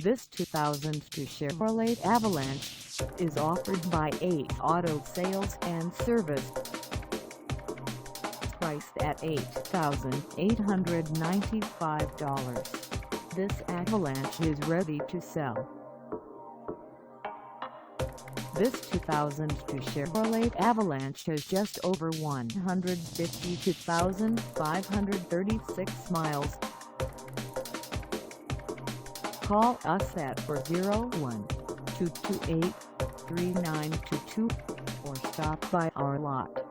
This 2002 Chevrolet Avalanche is offered by Ace Auto Sales and Service. Priced at $8,895, this Avalanche is ready to sell. This 2002 Chevrolet Avalanche has just over 152,536 miles. Call us at 401-228-3922 or stop by our lot.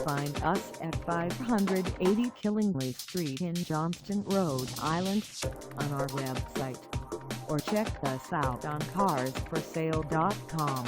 Find us at 580 Killingly Street in Johnston, Rhode Island, on our website, or check us out on carsforsale.com.